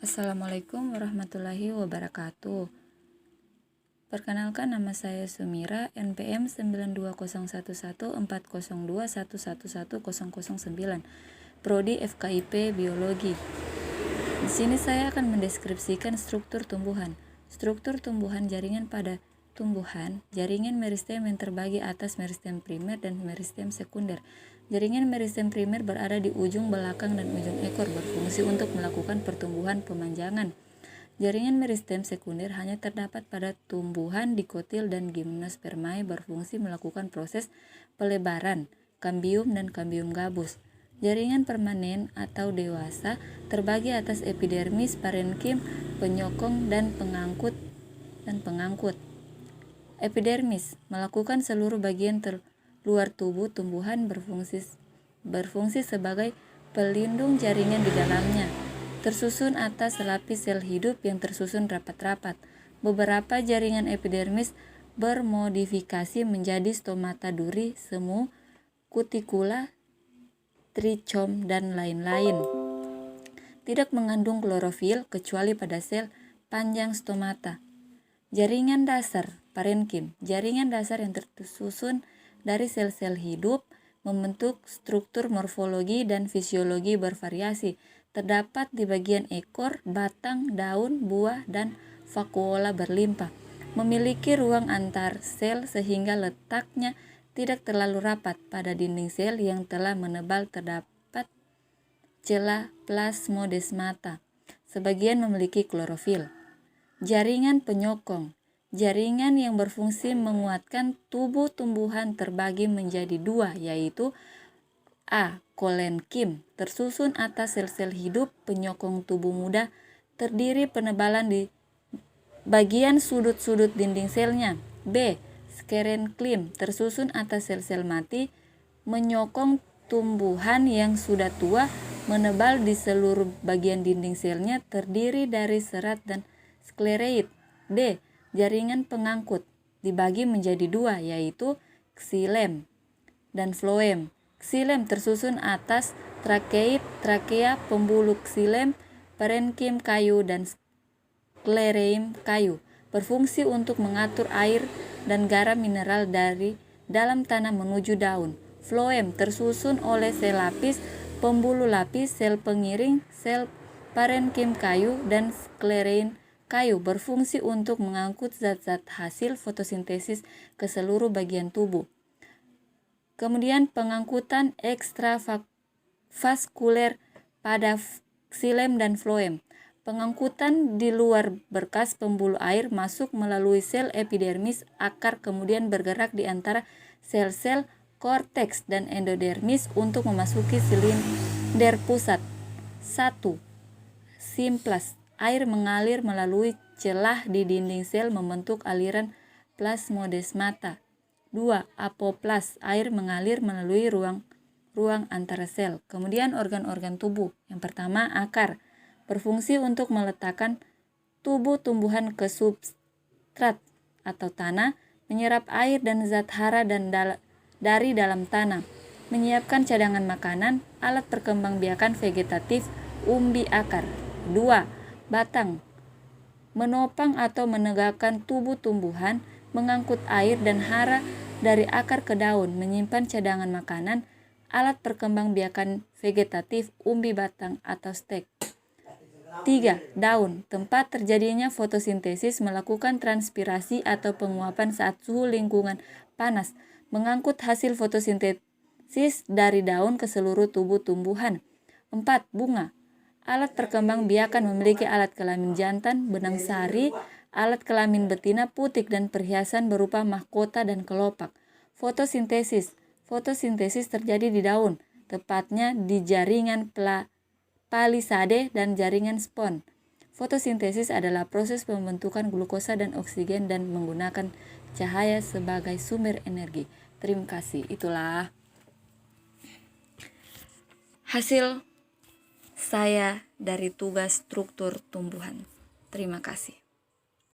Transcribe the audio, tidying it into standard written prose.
Assalamualaikum warahmatullahi wabarakatuh. Perkenalkan, nama saya Sumira, NPM 921114021111009, Prodi FKIP Biologi. Di sini saya akan mendeskripsikan struktur tumbuhan. Struktur tumbuhan jaringan pada tumbuhan, jaringan meristem yang terbagi atas meristem primer dan meristem sekunder. Jaringan meristem primer berada di ujung belakang dan ujung ekor, berfungsi untuk melakukan pertumbuhan pemanjangan. Jaringan meristem sekunder hanya terdapat pada tumbuhan dikotil dan gimnospermae, berfungsi melakukan proses pelebaran, kambium dan kambium gabus. Jaringan permanen atau dewasa terbagi atas epidermis, parenkim, penyokong, dan pengangkut. Epidermis melakukan seluruh bagian luar tubuh tumbuhan, berfungsi sebagai pelindung jaringan di dalamnya. Tersusun atas selapis sel hidup yang tersusun rapat-rapat. Beberapa jaringan epidermis bermodifikasi menjadi stomata duri, semu, kutikula, trichom, dan lain-lain. Tidak mengandung klorofil kecuali pada sel panjang stomata. Jaringan dasar parenkim, jaringan dasar yang tersusun dari sel-sel hidup, membentuk struktur morfologi dan fisiologi bervariasi. Terdapat di bagian ekor, batang, daun, buah, dan vakuola berlimpah. Memiliki ruang antar sel sehingga letaknya tidak terlalu rapat. Pada dinding sel yang telah menebal terdapat celah plasmodesmata. Sebagian memiliki klorofil. Jaringan penyokong, jaringan yang berfungsi menguatkan tubuh tumbuhan terbagi menjadi dua, yaitu A. Kolenkim, tersusun atas sel-sel hidup penyokong tubuh muda, terdiri penebalan di bagian sudut-sudut dinding selnya. B. Skerenklim, tersusun atas sel-sel mati, menyokong tumbuhan yang sudah tua, menebal di seluruh bagian dinding selnya, terdiri dari serat dan sklereid. D. Jaringan pengangkut, dibagi menjadi dua, yaitu xilem dan floem. Xilem tersusun atas trakeid, trakea, pembuluh xilem, parenkim kayu, dan sklereim kayu. Berfungsi untuk mengatur air dan garam mineral dari dalam tanah menuju daun. Floem tersusun oleh sel lapis, pembuluh lapis, sel pengiring, sel parenkim kayu, dan sklerein kayu, berfungsi untuk mengangkut zat-zat hasil fotosintesis ke seluruh bagian tubuh. Kemudian pengangkutan ekstravaskuler pada xilem dan floem. Pengangkutan di luar berkas pembuluh air masuk melalui sel epidermis, akar, kemudian bergerak di antara sel-sel korteks dan endodermis untuk memasuki silinder pusat. 1. Simplas. Air mengalir melalui celah di dinding sel membentuk aliran plasmodesmata. 2. Apoplas. Air mengalir melalui ruang antara sel. Kemudian organ-organ tubuh. Yang pertama, akar. Berfungsi untuk meletakkan tubuh tumbuhan ke substrat atau tanah, menyerap air dan zat hara dari dalam tanah, menyiapkan cadangan makanan, alat perkembangbiakan vegetatif, umbi akar. 2. Batang. Menopang atau menegakkan tubuh tumbuhan, mengangkut air dan hara dari akar ke daun, menyimpan cadangan makanan, alat perkembangbiakan vegetatif, umbi batang atau stek. 3. Daun. Tempat terjadinya fotosintesis, melakukan transpirasi atau penguapan saat suhu lingkungan panas, mengangkut hasil fotosintesis dari daun ke seluruh tubuh tumbuhan. 4. Bunga. Alat perkembangbiakan memiliki alat kelamin jantan, benang sari, alat kelamin betina, putik, dan perhiasan berupa mahkota dan kelopak. Fotosintesis. Fotosintesis terjadi di daun, tepatnya di jaringan palisade dan jaringan spon. Fotosintesis adalah proses pembentukan glukosa dan oksigen dan menggunakan cahaya sebagai sumber energi. Terima kasih. Itulah hasil saya dari tugas struktur tumbuhan. Terima kasih.